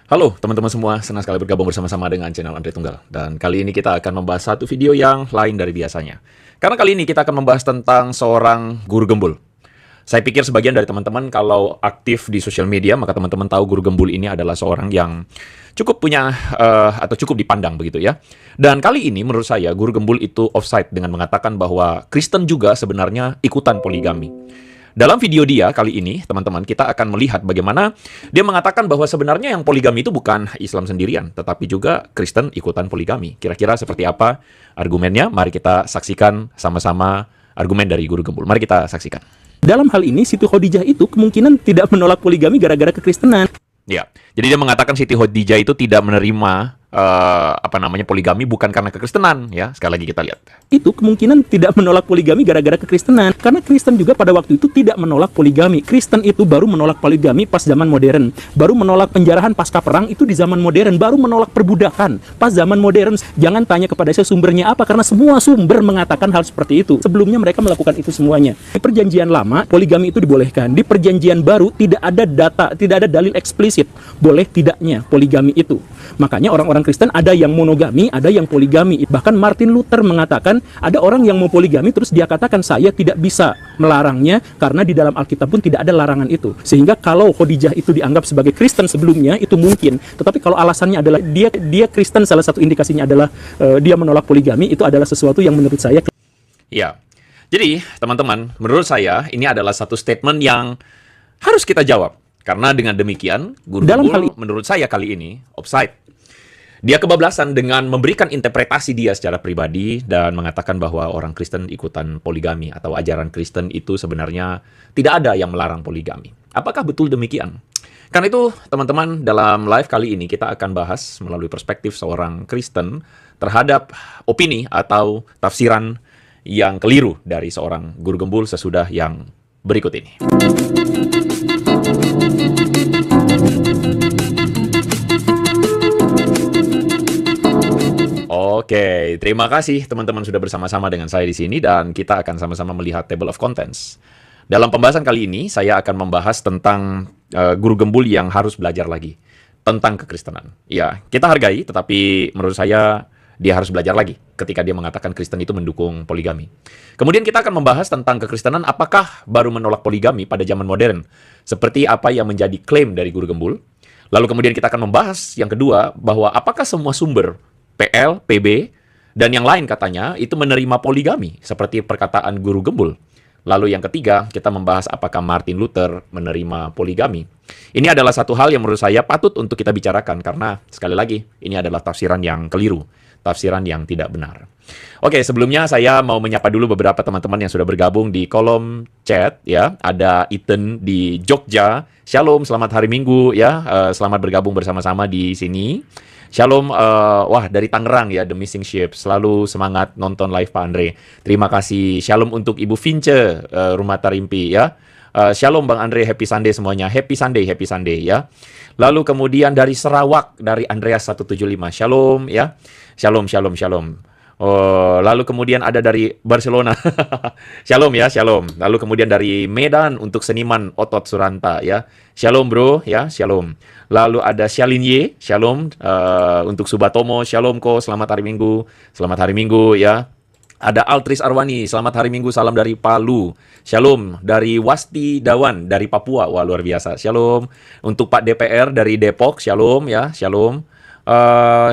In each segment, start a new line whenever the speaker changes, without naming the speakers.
Halo teman-teman semua, senang sekali bergabung bersama-sama dengan channel Andre Tunggal. Dan kali ini kita akan membahas satu video yang lain dari biasanya. Karena kali ini kita akan membahas tentang seorang guru gembul. Saya pikir sebagian dari teman-teman kalau aktif di sosial media, maka teman-teman tahu guru gembul ini adalah seorang yang cukup punya atau cukup dipandang begitu ya. Dan kali ini menurut saya guru gembul itu offside dengan mengatakan bahwa Kristen juga sebenarnya ikutan poligami. Dalam video dia kali ini, teman-teman, kita akan melihat bagaimana dia mengatakan bahwa sebenarnya yang poligami itu bukan Islam sendirian, tetapi juga Kristen ikutan poligami. Kira-kira seperti apa argumennya? Mari kita saksikan sama-sama argumen dari guru gembul. Mari kita saksikan.
Dalam hal ini, Siti Khadijah itu kemungkinan tidak menolak poligami gara-gara kekristenan.
Ya, jadi dia mengatakan Siti Khadijah itu tidak menerima poligami bukan karena kekristenan ya. Sekali lagi kita lihat.
Itu kemungkinan tidak menolak poligami gara-gara kekristenan. Karena Kristen juga pada waktu itu tidak menolak poligami. Kristen itu baru menolak poligami pas zaman modern. Baru menolak penjarahan pasca perang itu di zaman modern. Baru menolak perbudakan pas zaman modern. Jangan tanya kepada saya sumbernya apa, karena semua sumber mengatakan hal seperti itu. Sebelumnya mereka melakukan itu semuanya. Di perjanjian lama, poligami itu dibolehkan. Di perjanjian baru tidak ada data, tidak ada dalil eksplisit boleh tidaknya poligami itu. Makanya orang-orang Kristen ada yang monogami, ada yang poligami. Bahkan Martin Luther mengatakan ada orang yang mau poligami terus dia katakan saya tidak bisa melarangnya karena di dalam Alkitab pun tidak ada larangan itu. Sehingga kalau Khadijah itu dianggap sebagai Kristen sebelumnya itu mungkin. Tetapi kalau alasannya adalah dia Kristen, salah satu indikasinya adalah dia menolak poligami, itu adalah sesuatu yang menurut saya.
Ya. Jadi, teman-teman, menurut saya ini adalah satu statement yang harus kita jawab. Karena dengan demikian, guru gembul menurut saya kali ini offside. Dia kebablasan dengan memberikan interpretasi dia secara pribadi dan mengatakan bahwa orang Kristen ikutan poligami atau ajaran Kristen itu sebenarnya tidak ada yang melarang poligami. Apakah betul demikian? Karena itu, teman-teman, dalam live kali ini kita akan bahas melalui perspektif seorang Kristen terhadap opini atau tafsiran yang keliru dari seorang guru gembul sesudah yang berikut ini. Oke, terima kasih teman-teman sudah bersama-sama dengan saya di sini dan kita akan sama-sama melihat table of contents. Dalam pembahasan kali ini, saya akan membahas tentang guru gembul yang harus belajar lagi tentang kekristenan. Ya, kita hargai, tetapi menurut saya dia harus belajar lagi ketika dia mengatakan Kristen itu mendukung poligami. Kemudian kita akan membahas tentang kekristenan apakah baru menolak poligami pada zaman modern, seperti apa yang menjadi klaim dari guru gembul. Lalu kemudian kita akan membahas yang kedua, bahwa apakah semua sumber PL, PB, dan yang lain katanya itu menerima poligami, seperti perkataan guru gembul. Lalu yang ketiga, kita membahas apakah Martin Luther menerima poligami. Ini adalah satu hal yang menurut saya patut untuk kita bicarakan, karena sekali lagi, ini adalah tafsiran yang keliru, tafsiran yang tidak benar. Oke, sebelumnya saya mau menyapa dulu beberapa teman-teman yang sudah bergabung di kolom chat, ya. Ada Ethan di Jogja. Shalom, selamat hari Minggu, ya. Selamat bergabung bersama-sama di sini. Shalom, dari Tangerang ya, The Missing Ship. Selalu semangat nonton live Pak Andre. Terima kasih. Shalom untuk Ibu Vince, Rumah Tarimpi ya. Shalom Bang Andre, happy Sunday semuanya. Happy Sunday ya. Lalu kemudian dari Sarawak, dari Andreas 175. Shalom ya. Shalom. Lalu kemudian ada dari Barcelona. Shalom ya, shalom. Lalu kemudian dari Medan untuk seniman Otot Suranta ya. Shalom bro ya, shalom. Lalu ada Shalinye, shalom. Untuk Subatomo, shalom ko, selamat hari Minggu ya. Ada Altris Arwani, selamat hari Minggu, salam dari Palu. Shalom dari Wasti Dawan dari Papua, wah luar biasa. Shalom untuk Pak DPR dari Depok, shalom ya, shalom.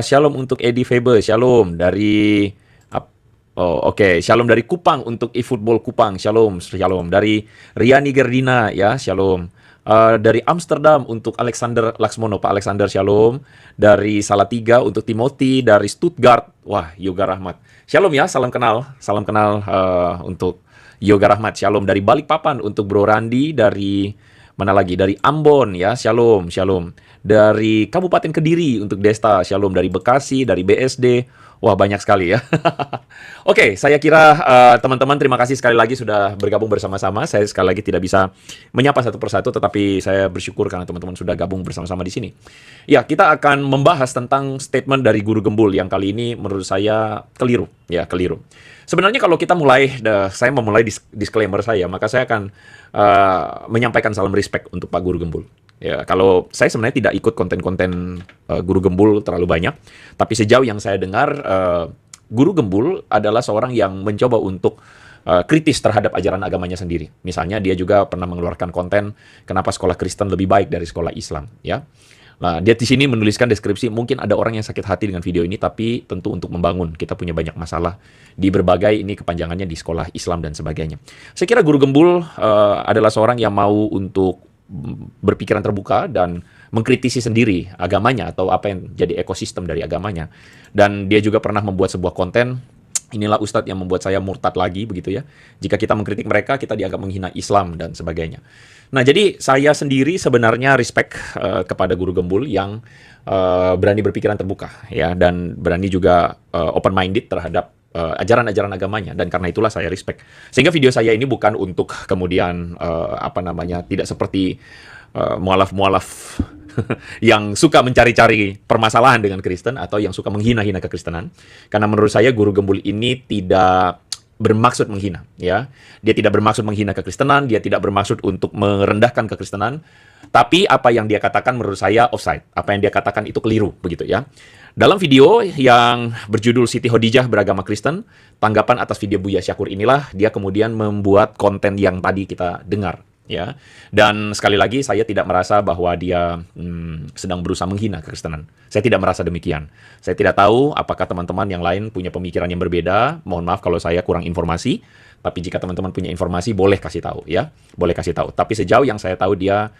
Shalom untuk Edi Faber, shalom dari shalom dari Kupang untuk eFootball Kupang, shalom dari Riani Gerdina ya, shalom. Dari Amsterdam untuk Alexander Laksmono, Pak Alexander, shalom. Dari Salatiga untuk Timothy, dari Stuttgart, wah Yoga Rahmat, shalom ya, salam kenal untuk Yoga Rahmat, shalom. Dari Balikpapan untuk Bro Randi, dari mana lagi? Dari Ambon ya, shalom. Dari Kabupaten Kediri untuk Desta, shalom. Dari Bekasi, dari BSD, wah banyak sekali ya. Oke, saya kira teman-teman terima kasih sekali lagi sudah bergabung bersama-sama. Saya sekali lagi tidak bisa menyapa satu persatu, tetapi saya bersyukur karena teman-teman sudah gabung bersama-sama di sini. Ya, kita akan membahas tentang statement dari guru gembul yang kali ini menurut saya keliru. Sebenarnya kalau kita saya memulai disclaimer saya, maka saya akan menyampaikan salam respect untuk Pak Guru Gembul. Ya, kalau saya sebenarnya tidak ikut konten-konten guru gembul terlalu banyak, tapi sejauh yang saya dengar, guru gembul adalah seorang yang mencoba untuk kritis terhadap ajaran agamanya sendiri. Misalnya dia juga pernah mengeluarkan konten kenapa sekolah Kristen lebih baik dari sekolah Islam, ya. Nah, dia di sini menuliskan deskripsi, mungkin ada orang yang sakit hati dengan video ini, tapi tentu untuk membangun. Kita punya banyak masalah di berbagai ini kepanjangannya di sekolah Islam dan sebagainya. Saya kira guru gembul adalah seorang yang mau untuk berpikiran terbuka dan mengkritisi sendiri agamanya atau apa yang jadi ekosistem dari agamanya. Dan dia juga pernah membuat sebuah konten, inilah Ustadz yang membuat saya murtad lagi, begitu ya. Jika kita mengkritik mereka, kita dianggap menghina Islam dan sebagainya. Nah, jadi saya sendiri sebenarnya respect kepada guru gembul yang berani berpikiran terbuka, ya, dan berani juga open-minded terhadap ajaran-ajaran agamanya, dan karena itulah saya respect. Sehingga video saya ini bukan untuk kemudian tidak seperti mualaf-mualaf yang suka mencari-cari permasalahan dengan Kristen atau yang suka menghina-hina kekristenan. Karena menurut saya guru gembul ini tidak bermaksud menghina, ya. Dia tidak bermaksud menghina kekristenan, dia tidak bermaksud untuk merendahkan kekristenan, tapi apa yang dia katakan menurut saya offside. Apa yang dia katakan itu keliru, begitu ya. Dalam video yang berjudul Siti Khadijah beragama Kristen, tanggapan atas video Buya Syakur inilah dia kemudian membuat konten yang tadi kita dengar, ya. Dan sekali lagi saya tidak merasa bahwa dia sedang berusaha menghina kekristenan. Saya tidak merasa demikian. Saya tidak tahu apakah teman-teman yang lain punya pemikiran yang berbeda. Mohon maaf kalau saya kurang informasi. Tapi jika teman-teman punya informasi, boleh kasih tahu, ya. Boleh kasih tahu. Tapi sejauh yang saya tahu dia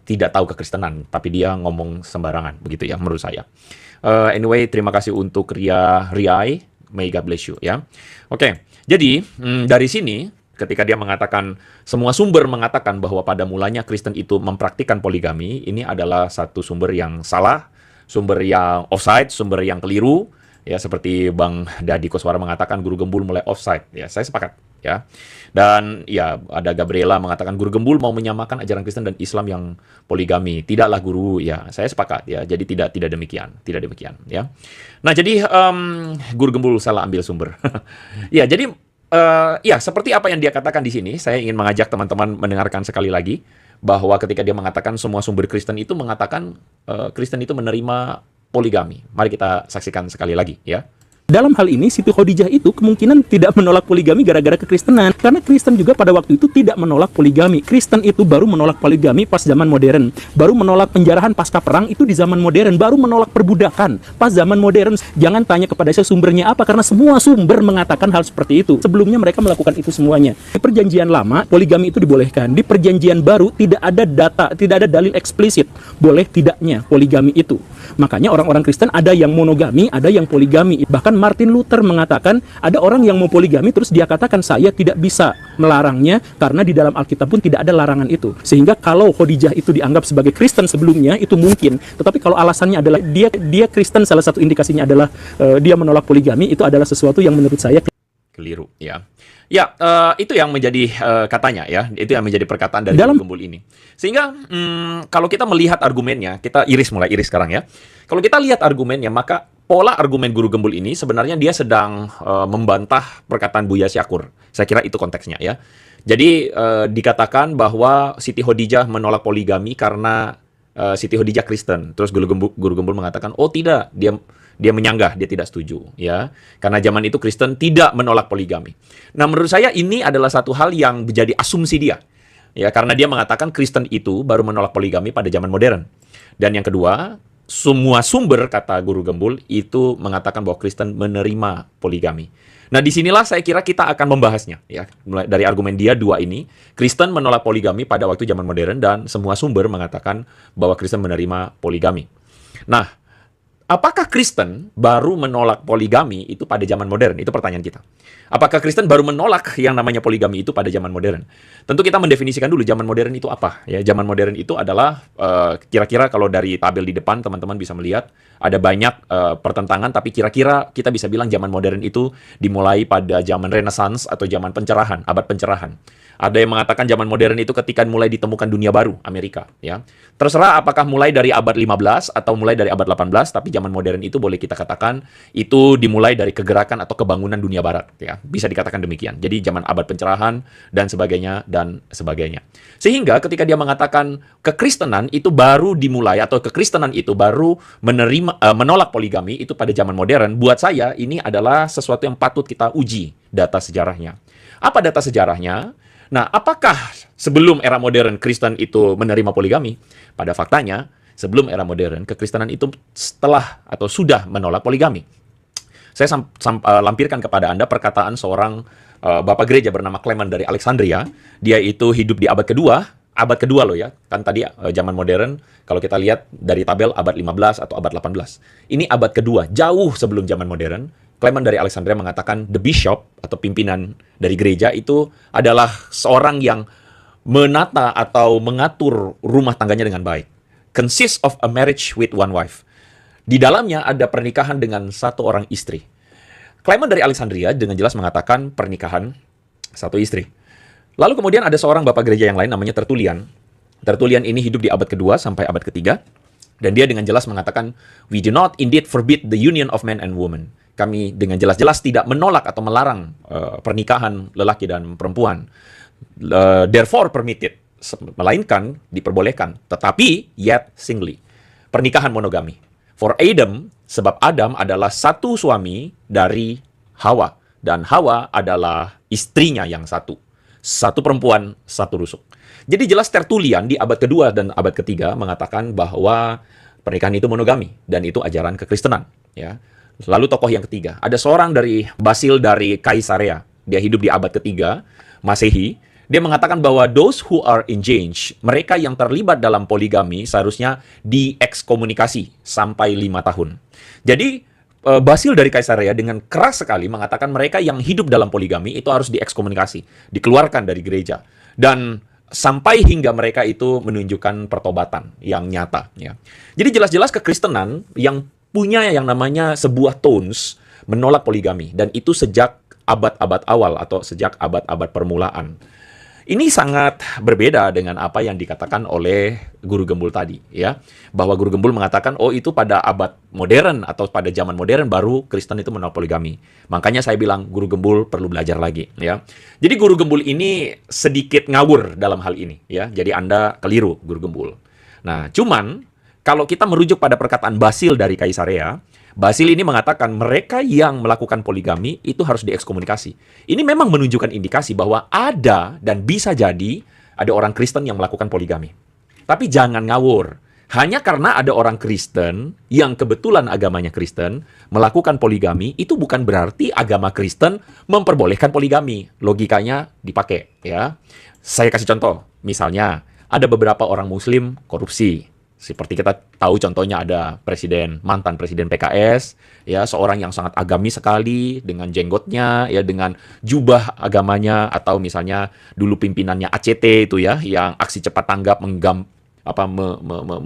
tidak tahu kekristenan, tapi dia ngomong sembarangan, begitu ya menurut saya. Anyway, terima kasih untuk Riai. May God bless you, ya. Oke, jadi dari sini ketika dia mengatakan, semua sumber mengatakan bahwa pada mulanya Kristen itu mempraktikkan poligami, ini adalah satu sumber yang salah, sumber yang offside, sumber yang keliru, ya, seperti Bang Dadi Koswara mengatakan guru gembul mulai offside, ya, saya sepakat, ya. Dan ya, ada Gabriela mengatakan guru gembul mau menyamakan ajaran Kristen dan Islam yang poligami, tidaklah guru, ya, saya sepakat, ya, jadi tidak demikian, ya. Nah, jadi guru gembul salah ambil sumber. Ya, jadi ya, seperti apa yang dia katakan di sini, saya ingin mengajak teman-teman mendengarkan sekali lagi, bahwa ketika dia mengatakan semua sumber Kristen itu mengatakan Kristen itu menerima poligami. Mari kita saksikan sekali lagi, ya.
Dalam hal ini, Siti Khadijah itu kemungkinan tidak menolak poligami gara-gara kekristenan. Karena Kristen juga pada waktu itu tidak menolak poligami. Kristen itu baru menolak poligami pas zaman modern. Baru menolak penjarahan pasca perang itu di zaman modern. Baru menolak perbudakan pas zaman modern. Jangan tanya kepada saya sumbernya apa, karena semua sumber mengatakan hal seperti itu. Sebelumnya mereka melakukan itu semuanya. Di perjanjian lama, poligami itu dibolehkan. Di perjanjian baru, tidak ada data, tidak ada dalil eksplisit boleh tidaknya poligami itu. Makanya orang-orang Kristen ada yang monogami, ada yang poligami. Bahkan Martin Luther mengatakan ada orang yang mau poligami terus dia katakan saya tidak bisa melarangnya karena di dalam Alkitab pun tidak ada larangan itu. Sehingga kalau Khadijah itu dianggap sebagai Kristen sebelumnya itu mungkin. Tetapi kalau alasannya adalah dia Kristen, salah satu indikasinya adalah dia menolak poligami, itu adalah sesuatu yang menurut saya
keliru, ya. Ya, itu yang menjadi katanya, ya. Itu yang menjadi perkataan dari guru gembul ini. Sehingga kalau kita melihat argumennya, kita mulai iris sekarang, ya. Kalau kita lihat argumennya, maka pola argumen guru gembul ini sebenarnya dia sedang membantah perkataan Buya Syakur. Saya kira itu konteksnya, ya. Jadi dikatakan bahwa Siti Khadijah menolak poligami karena Siti Khadijah Kristen. Terus guru gembul mengatakan, oh tidak, dia menyanggah, dia tidak setuju, ya. Karena zaman itu Kristen tidak menolak poligami. Nah, menurut saya ini adalah satu hal yang menjadi asumsi dia. Ya, karena dia mengatakan Kristen itu baru menolak poligami pada zaman modern. Dan yang kedua, semua sumber kata guru gembul itu mengatakan bahwa Kristen menerima poligami. Nah, disinilah saya kira kita akan membahasnya, ya. Mulai dari argumen dia dua ini, Kristen menolak poligami pada waktu zaman modern dan semua sumber mengatakan bahwa Kristen menerima poligami. Nah, apakah Kristen baru menolak poligami itu pada zaman modern? Itu pertanyaan kita. Apakah Kristen baru menolak yang namanya poligami itu pada zaman modern? Tentu kita mendefinisikan dulu zaman modern itu apa. Ya, zaman modern itu adalah kira-kira kalau dari tabel di depan teman-teman bisa melihat ada banyak pertentangan, tapi kira-kira kita bisa bilang zaman modern itu dimulai pada zaman Renaissance atau zaman pencerahan, abad pencerahan. Ada yang mengatakan zaman modern itu ketika mulai ditemukan dunia baru, Amerika, ya. Terserah apakah mulai dari abad 15 atau mulai dari abad 18, tapi zaman modern itu boleh kita katakan itu dimulai dari kegerakan atau kebangunan dunia barat, ya. Bisa dikatakan demikian. Jadi zaman abad pencerahan dan sebagainya dan sebagainya. Sehingga ketika dia mengatakan kekristenan itu baru dimulai atau kekristenan itu baru menolak poligami itu pada zaman modern, buat saya ini adalah sesuatu yang patut kita uji data sejarahnya. Apa data sejarahnya? Nah, apakah sebelum era modern Kristen itu menerima poligami? Pada faktanya, sebelum era modern, kekristenan itu setelah atau sudah menolak poligami. Saya lampirkan kepada Anda perkataan seorang bapak gereja bernama Clement dari Alexandria. Dia itu hidup di abad kedua loh ya. Kan tadi zaman modern, kalau kita lihat dari tabel abad 15 atau abad 18. Ini abad kedua, jauh sebelum zaman modern. Clement dari Alexandria mengatakan the bishop atau pimpinan dari gereja itu adalah seorang yang menata atau mengatur rumah tangganya dengan baik. Consists of a marriage with one wife. Di dalamnya ada pernikahan dengan satu orang istri. Clement dari Alexandria dengan jelas mengatakan pernikahan satu istri. Lalu kemudian ada seorang bapak gereja yang lain namanya Tertullian. Tertullian ini hidup di abad kedua sampai abad ketiga. Dan dia dengan jelas mengatakan, we do not indeed forbid the union of man and woman. Kami dengan jelas-jelas tidak menolak atau melarang pernikahan lelaki dan perempuan. Therefore permitted, melainkan diperbolehkan, tetapi yet singly. Pernikahan monogami. For Adam, sebab Adam adalah satu suami dari Hawa. Dan Hawa adalah istrinya yang satu. Satu perempuan, satu rusuk. Jadi jelas Tertullian di abad kedua dan abad ketiga mengatakan bahwa pernikahan itu monogami. Dan itu ajaran kekristenan. Ya. Lalu tokoh yang ketiga, ada seorang dari Basil dari Kaisarea. Dia hidup di abad ketiga, Masehi. Dia mengatakan bahwa those who are engaged, mereka yang terlibat dalam poligami seharusnya diekskomunikasi sampai 5 tahun. Jadi Basil dari Kaisarea dengan keras sekali mengatakan mereka yang hidup dalam poligami itu harus diekskomunikasi, dikeluarkan dari gereja. Dan sampai hingga mereka itu menunjukkan pertobatan yang nyata. Ya. Jadi jelas-jelas kekristenan yang punya yang namanya sebuah tones menolak poligami. Dan itu sejak abad-abad awal atau sejak abad-abad permulaan. Ini sangat berbeda dengan apa yang dikatakan oleh Guru Gembul tadi, ya. Bahwa Guru Gembul mengatakan, oh itu pada abad modern atau pada zaman modern baru Kristen itu menolak poligami. Makanya saya bilang Guru Gembul perlu belajar lagi, ya. Jadi Guru Gembul ini sedikit ngawur dalam hal ini, ya. Jadi Anda keliru, Guru Gembul. Nah, cuman kalau kita merujuk pada perkataan Basil dari Kaisarea, Basil ini mengatakan mereka yang melakukan poligami itu harus diekskomunikasi. Ini memang menunjukkan indikasi bahwa ada dan bisa jadi ada orang Kristen yang melakukan poligami. Tapi jangan ngawur. Hanya karena ada orang Kristen yang kebetulan agamanya Kristen melakukan poligami, itu bukan berarti agama Kristen memperbolehkan poligami. Logikanya dipakai, ya. Saya kasih contoh. Misalnya, ada beberapa orang Muslim korupsi. Seperti kita tahu contohnya ada mantan presiden PKS, ya, seorang yang sangat agamis sekali dengan jenggotnya, ya, dengan jubah agamanya, atau misalnya dulu pimpinannya ACT itu ya, yang aksi cepat tanggap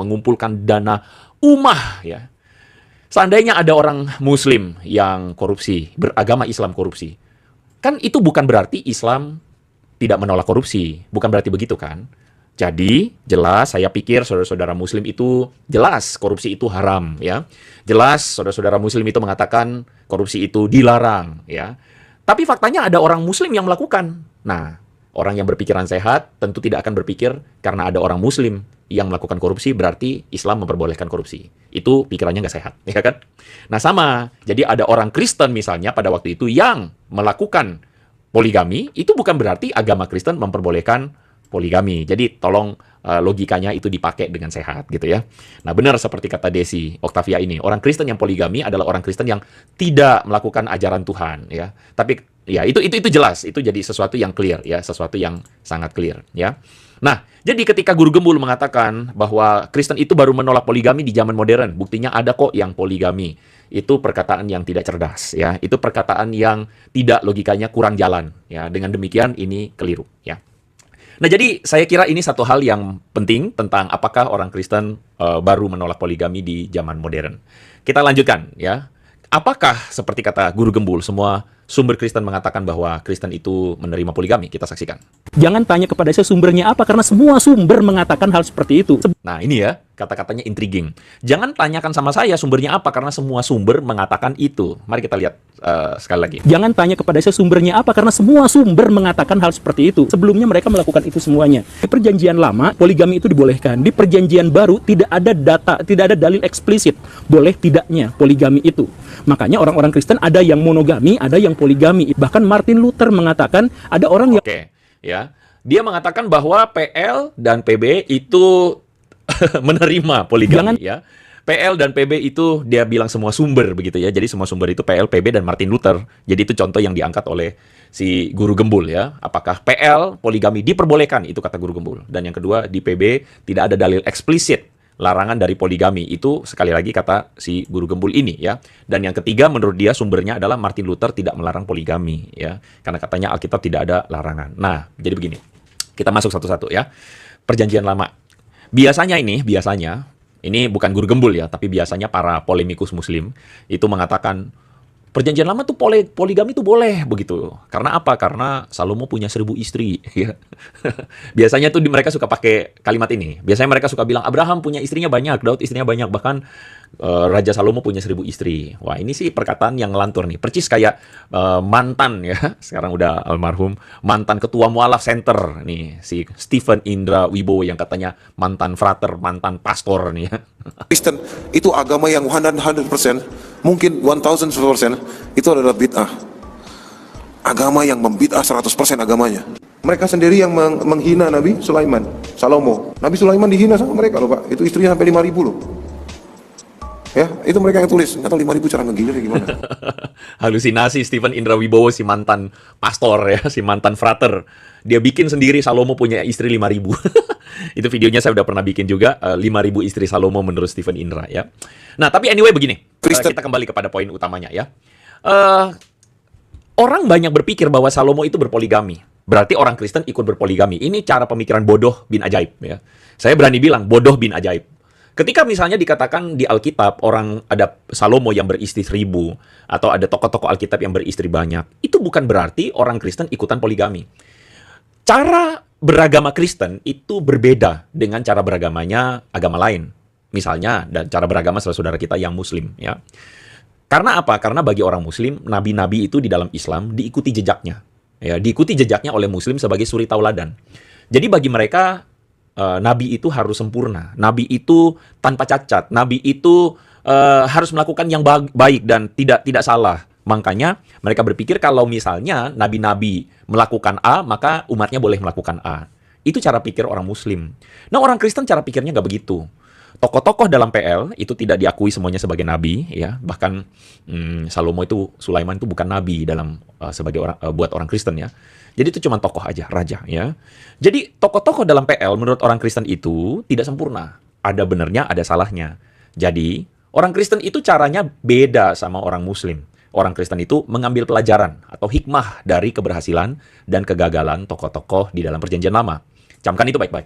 mengumpulkan dana umah, ya. Seandainya ada orang Muslim yang korupsi, beragama Islam korupsi, kan itu bukan berarti Islam tidak menolak korupsi, bukan berarti begitu kan? Jadi, jelas saya pikir saudara-saudara Muslim itu jelas korupsi itu haram, ya. Jelas saudara-saudara Muslim itu mengatakan korupsi itu dilarang, ya. Tapi faktanya ada orang Muslim yang melakukan. Nah, orang yang berpikiran sehat tentu tidak akan berpikir karena ada orang Muslim yang melakukan korupsi berarti Islam memperbolehkan korupsi. Itu pikirannya nggak sehat, ya kan? Nah, sama. Jadi ada orang Kristen misalnya pada waktu itu yang melakukan poligami, itu bukan berarti agama Kristen memperbolehkan poligami. Jadi tolong logikanya itu dipakai dengan sehat gitu ya. Nah, benar seperti kata Desi Octavia ini, orang Kristen yang poligami adalah orang Kristen yang tidak melakukan ajaran Tuhan ya. Tapi ya itu jelas, itu jadi sesuatu yang clear ya, sesuatu yang sangat clear ya. Nah, jadi ketika Guru Gembul mengatakan bahwa Kristen itu baru menolak poligami di zaman modern, buktinya ada kok yang poligami. Itu perkataan yang tidak cerdas ya. Itu perkataan yang tidak logikanya kurang jalan ya. Dengan demikian ini keliru ya. Nah, jadi saya kira ini satu hal yang penting tentang apakah orang Kristen baru menolak poligami di zaman modern. Kita lanjutkan ya. Apakah seperti kata Guru Gembul semua sumber Kristen mengatakan bahwa Kristen itu menerima poligami? Kita saksikan.
Jangan tanya kepada saya sumbernya apa, karena semua sumber mengatakan hal seperti itu.
Nah, ini ya, kata-katanya intriguing. Jangan tanyakan sama saya sumbernya apa, karena semua sumber mengatakan itu. Mari kita lihat sekali lagi.
Jangan tanya kepada saya sumbernya apa, karena semua sumber mengatakan hal seperti itu. Sebelumnya mereka melakukan itu semuanya. Di perjanjian lama, poligami itu dibolehkan. Di perjanjian baru, tidak ada data, tidak ada dalil eksplisit boleh tidaknya poligami itu. Makanya orang-orang Kristen ada yang monogami, ada yang poligami. Bahkan Martin Luther mengatakan ada orang yang...
Oke, ya. Dia mengatakan bahwa PL dan PB itu menerima poligami, ya. PL dan PB itu dia bilang semua sumber begitu ya. Jadi semua sumber itu PL, PB dan Martin Luther. Jadi itu contoh yang diangkat oleh si guru gembul ya. Apakah PL poligami diperbolehkan? Itu kata guru gembul. Dan yang kedua di PB tidak ada dalil eksplisit larangan dari poligami. Itu sekali lagi kata si guru gembul ini ya. Dan yang ketiga menurut dia sumbernya adalah Martin Luther tidak melarang poligami ya. Karena katanya Alkitab tidak ada larangan. Nah, jadi begini. Kita masuk satu-satu ya. Perjanjian lama. Biasanya ini bukan guru gembul ya, tapi biasanya para polemikus muslim itu mengatakan perjanjian lama tuh poligami tuh boleh begitu. Karena apa? Karena Salomo punya 1000 istri. Ya. Biasanya tuh mereka suka pakai kalimat ini. Biasanya mereka suka bilang Abraham punya istrinya banyak, Daud istrinya banyak, bahkan Raja Salomo punya 1000 istri. Wah ini sih perkataan yang ngelantur nih. Percis kayak mantan ya, sekarang udah almarhum, mantan ketua mualaf center nih, si Stephen Indra Wibowo yang katanya mantan frater, mantan pastor nih ya.
Kristen itu agama yang 100%, mungkin 1000% itu adalah bid'ah. Agama yang membid'ah 100% agamanya. Mereka sendiri yang menghina Nabi Sulaiman, Salomo. Nabi Sulaiman dihina sama mereka loh Pak. Itu istrinya sampai 5.000 loh. Ya, itu mereka yang tulis. Atau 5.000 cara ngegilir gimana?
Halusinasi Stephen Indra Wibowo, si mantan pastor ya, si mantan frater. Dia bikin sendiri Salomo punya istri 5.000. Itu videonya saya udah pernah bikin juga, 5.000 istri Salomo menurut Stephen Indra ya. Nah, tapi anyway begini. Kita kembali kepada poin utamanya ya. Orang banyak berpikir bahwa Salomo itu berpoligami. Berarti orang Kristen ikut berpoligami. Ini cara pemikiran bodoh bin ajaib ya. Saya berani bilang bodoh bin ajaib. Ketika misalnya dikatakan di Alkitab orang ada Salomo yang beristri 1000 atau ada tokoh-tokoh Alkitab yang beristri banyak, itu bukan berarti orang Kristen ikutan poligami. Cara beragama Kristen itu berbeda dengan cara beragamanya agama lain. Misalnya dan cara beragama saudara kita yang Muslim ya. Karena apa? Karena bagi orang Muslim, nabi-nabi itu di dalam Islam diikuti jejaknya. Ya, diikuti jejaknya oleh Muslim sebagai suri tauladan. Jadi bagi mereka Nabi itu harus sempurna, Nabi itu tanpa cacat, Nabi itu harus melakukan yang baik dan tidak salah. Makanya mereka berpikir kalau misalnya nabi-nabi melakukan A, maka umatnya boleh melakukan A. Itu cara pikir orang Muslim. Nah orang Kristen cara pikirnya nggak begitu. Tokoh-tokoh dalam PL itu tidak diakui semuanya sebagai nabi, ya. Bahkan Sulaiman itu bukan nabi dalam sebagai orang buat orang Kristen ya. Jadi itu cuma tokoh aja, raja ya. Jadi tokoh-tokoh dalam PL menurut orang Kristen itu tidak sempurna. Ada benernya, ada salahnya. Jadi orang Kristen itu caranya beda sama orang Muslim. Orang Kristen itu mengambil pelajaran atau hikmah dari keberhasilan dan kegagalan tokoh-tokoh di dalam Perjanjian Lama. Camkan itu baik-baik.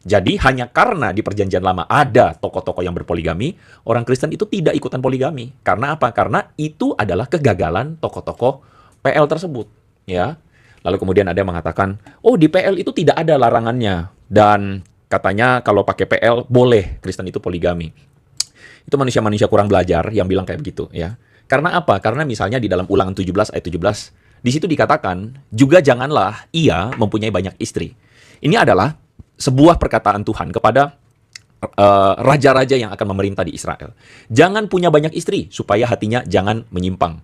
Jadi hanya karena di Perjanjian Lama ada tokoh-tokoh yang berpoligami, orang Kristen itu tidak ikutan poligami. Karena apa? Karena itu adalah kegagalan tokoh-tokoh PL tersebut. Ya. Lalu kemudian ada yang mengatakan, oh di PL itu tidak ada larangannya. Dan katanya kalau pakai PL boleh Kristen itu poligami. Itu manusia-manusia kurang belajar yang bilang kayak begitu ya. Karena apa? Karena misalnya di dalam Ulangan 17 ayat 17, di situ dikatakan, juga janganlah ia mempunyai banyak istri. Ini adalah sebuah perkataan Tuhan kepada raja-raja yang akan memerintah di Israel. Jangan punya banyak istri, supaya hatinya jangan menyimpang.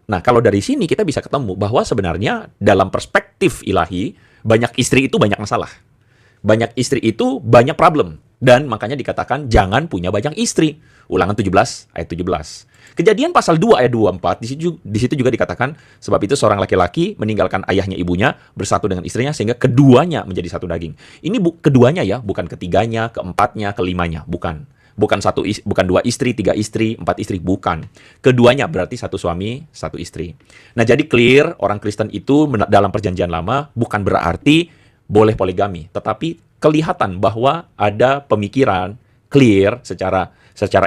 Nah, kalau dari sini kita bisa ketemu bahwa sebenarnya dalam perspektif ilahi, banyak istri itu banyak masalah. Banyak istri itu banyak problem. Dan makanya dikatakan jangan punya banyak istri. Ulangan 17 ayat 17. Kejadian pasal 2 ayat 24, di situ juga dikatakan, sebab itu seorang laki-laki meninggalkan ayahnya ibunya, bersatu dengan istrinya, sehingga keduanya menjadi satu daging. Ini keduanya ya, bukan ketiganya, keempatnya, kelimanya, bukan. Bukan 2 istri, 3 istri, 4 istri, bukan. Keduanya berarti satu suami, satu istri. Nah, jadi clear orang Kristen itu dalam Perjanjian Lama bukan berarti boleh poligami, tetapi kelihatan bahwa ada pemikiran clear secara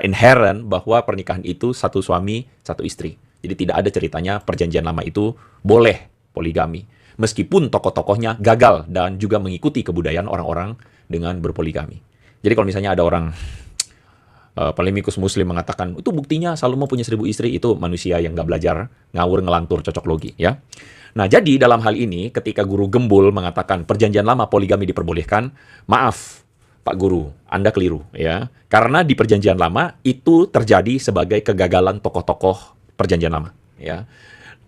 inherent bahwa pernikahan itu satu suami, satu istri. Jadi tidak ada ceritanya perjanjian lama itu boleh poligami. Meskipun tokoh-tokohnya gagal dan juga mengikuti kebudayaan orang-orang dengan berpoligami. Jadi kalau misalnya ada orang polemikus muslim mengatakan, itu buktinya Salomo punya 1000 istri, itu manusia yang nggak belajar, ngawur, ngelantur, cocok logi, ya. Nah, jadi dalam hal ini, ketika Guru Gembul mengatakan perjanjian lama poligami diperbolehkan, maaf, Pak Guru, Anda keliru, ya. Karena di perjanjian lama, itu terjadi sebagai kegagalan tokoh-tokoh perjanjian lama, ya.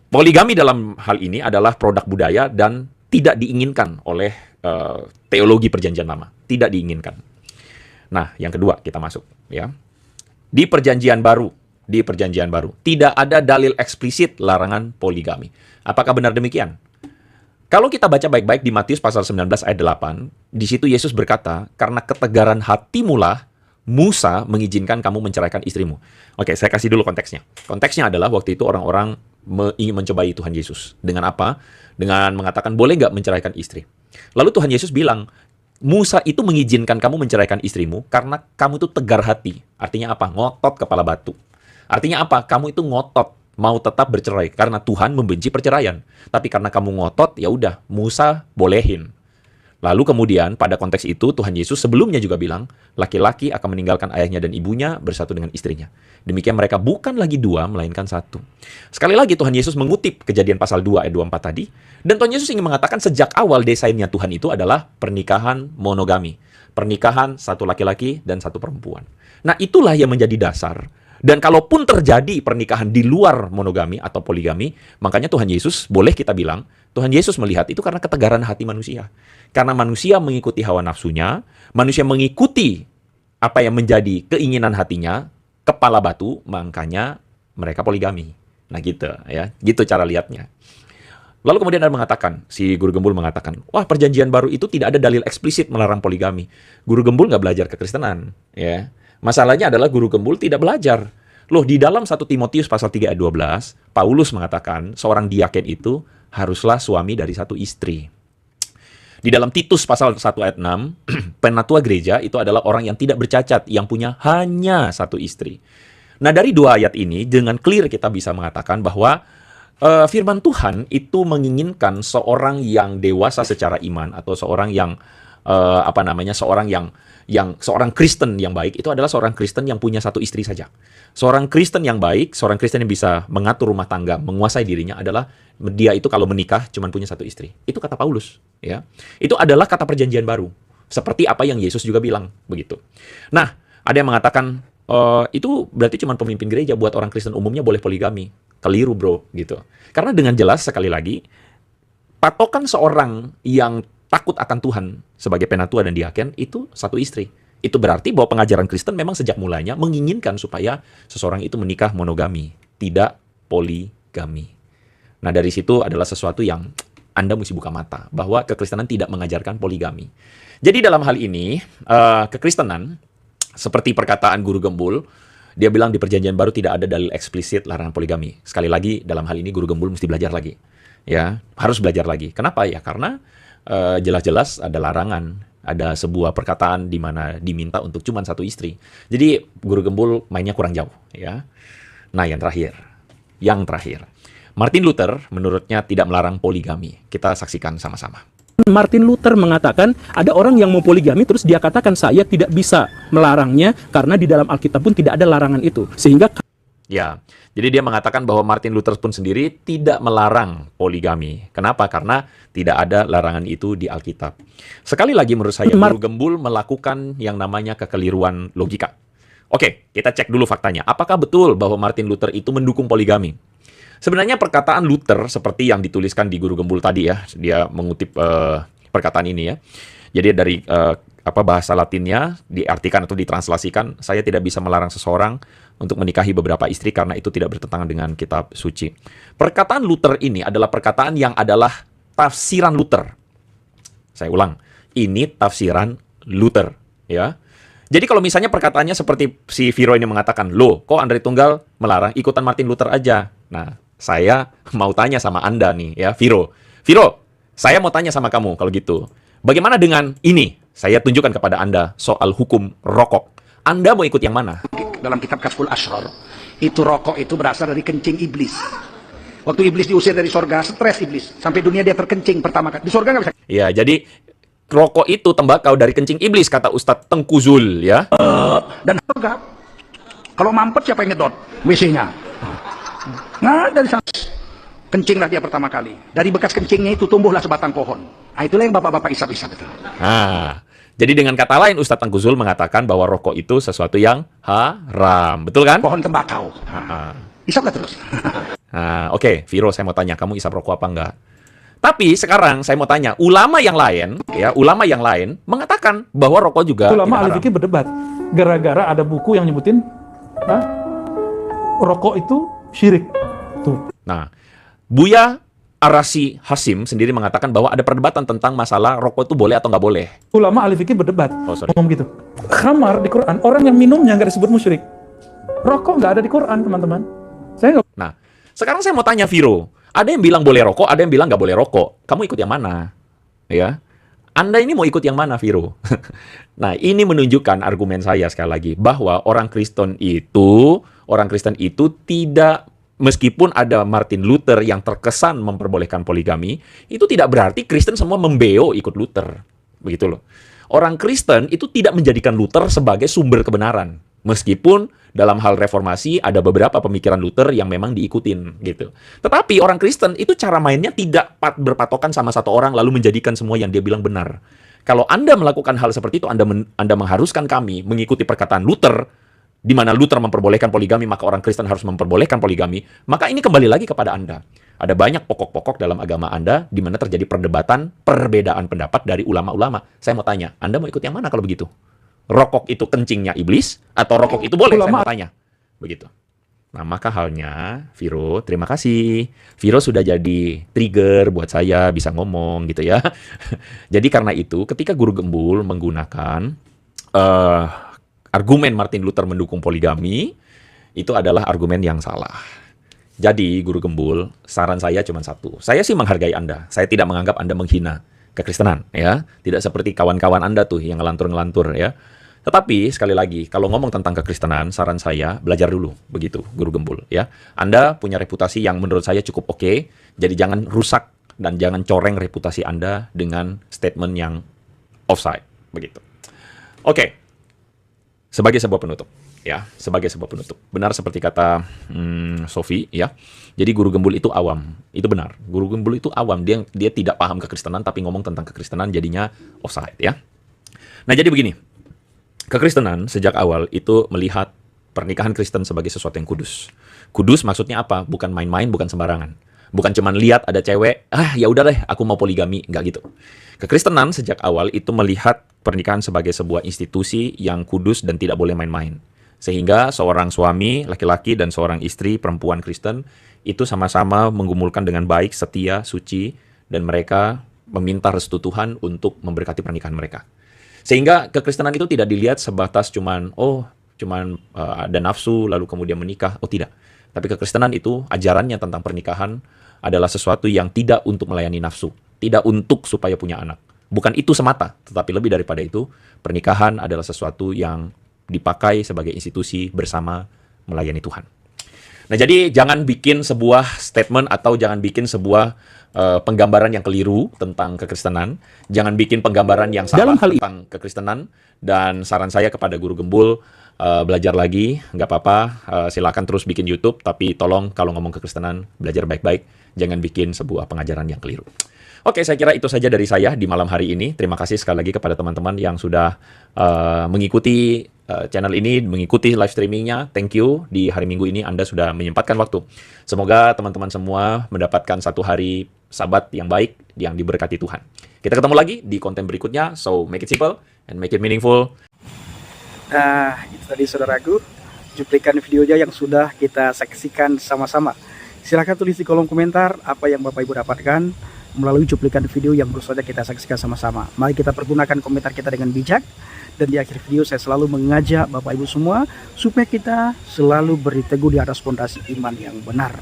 Poligami dalam hal ini adalah produk budaya dan tidak diinginkan oleh teologi perjanjian lama. Tidak diinginkan. Nah, yang kedua kita masuk, ya. Di perjanjian baru, tidak ada dalil eksplisit larangan poligami. Apakah benar demikian? Kalau kita baca baik-baik di Matius pasal 19 ayat 8, di situ Yesus berkata, karena ketegaran hatimulah Musa mengizinkan kamu menceraikan istrimu. Oke, saya kasih dulu konteksnya. Konteksnya adalah waktu itu orang-orang ingin mencobai Tuhan Yesus. Dengan apa? Dengan mengatakan, boleh nggak menceraikan istri? Lalu Tuhan Yesus bilang, Musa itu mengizinkan kamu menceraikan istrimu karena kamu itu tegar hati. Artinya apa? Ngotot kepala batu. Artinya apa? Kamu itu ngotot mau tetap bercerai karena Tuhan membenci perceraian. Tapi karena kamu ngotot, ya udah, Musa bolehin. Lalu kemudian pada konteks itu Tuhan Yesus sebelumnya juga bilang, laki-laki akan meninggalkan ayahnya dan ibunya bersatu dengan istrinya. Demikian mereka bukan lagi dua, melainkan satu. Sekali lagi Tuhan Yesus mengutip Kejadian pasal 2 ayat 24 tadi. Dan Tuhan Yesus ingin mengatakan sejak awal desainnya Tuhan itu adalah pernikahan monogami. Pernikahan satu laki-laki dan satu perempuan. Nah, itulah yang menjadi dasar. Dan kalaupun terjadi pernikahan di luar monogami atau poligami, makanya Tuhan Yesus, boleh kita bilang, Tuhan Yesus melihat itu karena ketegaran hati manusia. Karena manusia mengikuti hawa nafsunya, manusia mengikuti apa yang menjadi keinginan hatinya, kepala batu, makanya mereka poligami. Nah gitu ya, gitu cara lihatnya. Lalu kemudian ada mengatakan, si Guru Gembul mengatakan, wah perjanjian baru itu tidak ada dalil eksplisit melarang poligami. Guru Gembul nggak belajar kekristenan, ya. Masalahnya adalah Guru Gembul tidak belajar. Loh, di dalam 1 Timotius pasal 3 ayat 12, Paulus mengatakan seorang diaken itu haruslah suami dari satu istri. Di dalam Titus pasal 1 ayat 6, penatua gereja itu adalah orang yang tidak bercacat, yang punya hanya satu istri. Nah, dari dua ayat ini, dengan clear kita bisa mengatakan bahwa firman Tuhan itu menginginkan seorang yang dewasa secara iman, atau seorang yang seorang Kristen yang baik itu adalah seorang Kristen yang punya satu istri saja. Seorang Kristen yang baik, seorang Kristen yang bisa mengatur rumah tangga, menguasai dirinya adalah dia itu kalau menikah cuma punya satu istri. Itu kata Paulus, ya. Itu adalah kata perjanjian baru. Seperti apa yang Yesus juga bilang, begitu. Nah, ada yang mengatakan itu berarti cuma pemimpin gereja, buat orang Kristen umumnya boleh poligami. Keliru, bro, gitu. Karena dengan jelas sekali lagi patokan seorang yang takut akan Tuhan sebagai penatua dan diaken itu satu istri. Itu berarti bahwa pengajaran Kristen memang sejak mulanya menginginkan supaya seseorang itu menikah monogami, tidak poligami. Nah, dari situ adalah sesuatu yang Anda mesti buka mata, bahwa kekristenan tidak mengajarkan poligami. Jadi dalam hal ini, kekristenan, seperti perkataan Guru Gembul, dia bilang di perjanjian baru tidak ada dalil eksplisit larangan poligami. Sekali lagi, dalam hal ini Guru Gembul mesti belajar lagi. Ya, harus belajar lagi. Kenapa? Ya, karena jelas-jelas ada larangan, ada sebuah perkataan di mana diminta untuk cuma satu istri. Jadi Guru Gembul mainnya kurang jauh, ya. Nah, yang terakhir, Martin Luther menurutnya tidak melarang poligami. Kita saksikan sama-sama.
Martin Luther mengatakan ada orang yang mau poligami terus dia katakan saya tidak bisa melarangnya karena di dalam Alkitab pun tidak ada larangan itu. Sehingga
ya, jadi dia mengatakan bahwa Martin Luther pun sendiri tidak melarang poligami. Kenapa? Karena tidak ada larangan itu di Alkitab. Sekali lagi menurut saya, Guru Gembul melakukan yang namanya kekeliruan logika. Oke, kita cek dulu faktanya. Apakah betul bahwa Martin Luther itu mendukung poligami? Sebenarnya perkataan Luther seperti yang dituliskan di Guru Gembul tadi ya, dia mengutip perkataan ini ya. Jadi dari bahasa Latinnya diartikan atau ditranslasikan, saya tidak bisa melarang seseorang untuk menikahi beberapa istri karena itu tidak bertentangan dengan kitab suci. Perkataan Luther ini adalah perkataan yang adalah tafsiran Luther. Saya ulang, ini tafsiran Luther, ya. Jadi kalau misalnya perkataannya seperti si Viro ini mengatakan, loh, kok Andre Tunggal melarang, ikutan Martin Luther aja. Nah, saya mau tanya sama Anda nih, ya, Viro. Viro, saya mau tanya sama kamu kalau gitu. Bagaimana dengan ini? Saya tunjukkan kepada Anda soal hukum rokok. Anda mau ikut yang mana?
Dalam kitab Kashful Asrar Itu rokok itu berasal dari kencing iblis. Waktu iblis diusir dari sorga, stres iblis. Sampai dunia dia terkencing pertama kali. Di sorga nggak bisa.
Ya, jadi rokok itu tembakau dari kencing iblis, kata Ustadz Tengku Zul, ya.
Dan sorga. Kalau mampet siapa yang ngedot? WC-nya. Nah, dari sana. Kencinglah dia pertama kali. Dari bekas kencingnya itu tumbuhlah sebatang pohon. Nah, itulah yang bapak-bapak isap-isap itu.
Nah, jadi dengan kata lain Ustadz Tengku Zul mengatakan bahwa rokok itu sesuatu yang haram. Betul kan?
Pohon tembakau. Isaplah terus.
Nah, oke, Viro, saya mau tanya, kamu isap rokok apa enggak? Tapi sekarang saya mau tanya, ulama yang lain mengatakan bahwa rokok juga
Ulama
tidak
ahli
haram.
fikih berdebat gara-gara ada buku yang nyebutin rokok itu syirik. Tuh.
Nah, Buya Arasi Hasim sendiri mengatakan bahwa ada perdebatan tentang masalah rokok itu boleh atau nggak boleh.
Ulama ahli fikih berdebat.
Oh, sorry.
Ngomong gitu. Khamar di Quran, orang yang minumnya nggak disebut musyrik. Rokok nggak ada di Quran, teman-teman. Saya nggak.
Nah, sekarang saya mau tanya Viro, ada yang bilang boleh rokok, ada yang bilang nggak boleh rokok. Kamu ikut yang mana? Ya, Anda ini mau ikut yang mana, Viro? Nah, ini menunjukkan argumen saya sekali lagi bahwa orang Kristen itu tidak, meskipun ada Martin Luther yang terkesan memperbolehkan poligami, itu tidak berarti Kristen semua membeo ikut Luther. Begitu loh. Orang Kristen itu tidak menjadikan Luther sebagai sumber kebenaran. Meskipun dalam hal reformasi ada beberapa pemikiran Luther yang memang diikutin gitu. Tetapi orang Kristen itu cara mainnya tidak berpatokan sama satu orang lalu menjadikan semua yang dia bilang benar. Kalau Anda melakukan hal seperti itu, Anda mengharuskan kami mengikuti perkataan Luther, di mana Luther memperbolehkan poligami, maka orang Kristen harus memperbolehkan poligami, maka ini kembali lagi kepada Anda. Ada banyak pokok-pokok dalam agama Anda di mana terjadi perdebatan, perbedaan pendapat dari ulama-ulama. Saya mau tanya, Anda mau ikut yang mana kalau begitu? Rokok itu kencingnya iblis, atau rokok itu boleh? Saya mau tanya. Begitu. Nah, maka halnya, Viro, terima kasih. Viro sudah jadi trigger buat saya bisa ngomong gitu ya. Jadi karena itu, ketika Guru Gembul menggunakan argumen Martin Luther mendukung poligami, itu adalah argumen yang salah. Jadi, Guru Gembul, saran saya cuma satu. Saya sih menghargai Anda. Saya tidak menganggap Anda menghina kekristenan, ya. Tidak seperti kawan-kawan Anda tuh yang ngelantur-ngelantur, ya. Tetapi, sekali lagi, kalau ngomong tentang kekristenan, saran saya, belajar dulu. Begitu, Guru Gembul, ya. Anda punya reputasi yang menurut saya cukup oke, jadi jangan rusak dan jangan coreng reputasi Anda dengan statement yang offside. Begitu. Oke. Sebagai sebuah penutup, ya, sebagai sebuah penutup. Benar seperti kata Sofi, ya. Jadi Guru Gembul itu awam, itu benar. Guru Gembul itu awam, dia tidak paham kekristenan, tapi ngomong tentang kekristenan jadinya offside, ya. Nah, jadi begini, kekristenan sejak awal itu melihat pernikahan Kristen sebagai sesuatu yang kudus. Kudus maksudnya apa? Bukan main-main, bukan sembarangan. Bukan cuman lihat ada cewek, ya udah deh, aku mau poligami, nggak gitu. Kekristenan sejak awal itu melihat pernikahan sebagai sebuah institusi yang kudus dan tidak boleh main-main. Sehingga seorang suami, laki-laki, dan seorang istri, perempuan Kristen, itu sama-sama menggumulkan dengan baik, setia, suci, dan mereka meminta restu Tuhan untuk memberkati pernikahan mereka. Sehingga kekristenan itu tidak dilihat sebatas cuman ada nafsu, lalu kemudian menikah. Oh, tidak. Tapi kekristenan itu, ajarannya tentang pernikahan adalah sesuatu yang tidak untuk melayani nafsu. Tidak untuk supaya punya anak. Bukan itu semata, tetapi lebih daripada itu, pernikahan adalah sesuatu yang dipakai sebagai institusi bersama melayani Tuhan. Nah, jadi jangan bikin sebuah statement atau jangan bikin sebuah penggambaran yang keliru tentang kekristenan. Jangan bikin penggambaran yang salah tentang kekristenan. Dan saran saya kepada Guru Gembul, belajar lagi, nggak apa-apa. Silakan terus bikin YouTube, tapi tolong kalau ngomong kekristenan, belajar baik-baik. Jangan bikin sebuah pengajaran yang keliru. Oke, saya kira itu saja dari saya di malam hari ini. Terima kasih sekali lagi kepada teman-teman yang sudah mengikuti channel ini, mengikuti live streamingnya. Thank you. Di hari Minggu ini Anda sudah menyempatkan waktu. Semoga teman-teman semua mendapatkan satu hari Sabat yang baik, yang diberkati Tuhan. Kita ketemu lagi di konten berikutnya. So, make it simple and make it meaningful.
Nah, itu tadi saudaraku, cuplikan videonya yang sudah kita saksikan sama-sama. Silahkan tulis di kolom komentar apa yang Bapak Ibu dapatkan melalui cuplikan video yang baru saja kita saksikan sama-sama. Mari kita pergunakan komentar kita dengan bijak. Dan di akhir video saya selalu mengajak Bapak Ibu semua supaya kita selalu berteguh di atas fondasi iman yang benar.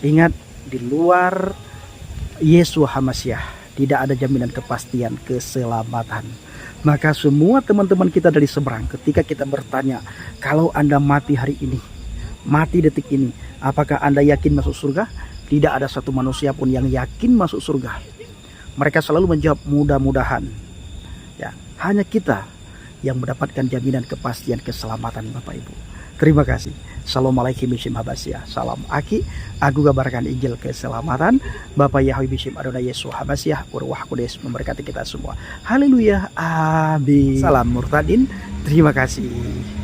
Ingat, di luar Yeshua HaMasyiah tidak ada jaminan kepastian keselamatan. Maka semua teman-teman kita dari seberang, ketika kita bertanya, kalau Anda mati hari ini, mati detik ini. Apakah Anda yakin masuk surga? Tidak ada satu manusia pun yang yakin masuk surga. Mereka selalu menjawab mudah-mudahan. Ya, hanya kita yang mendapatkan jaminan kepastian keselamatan Bapak Ibu. Terima kasih. Assalamualaikum bishim habasyah. Salam aki. Aku kabarkan Injil keselamatan. Bapak Yahweh bishim Adonai Yesus habasyah. Urwah Kudus memberkati kita semua. Haleluya. Amin. Salam murtadin. Terima kasih.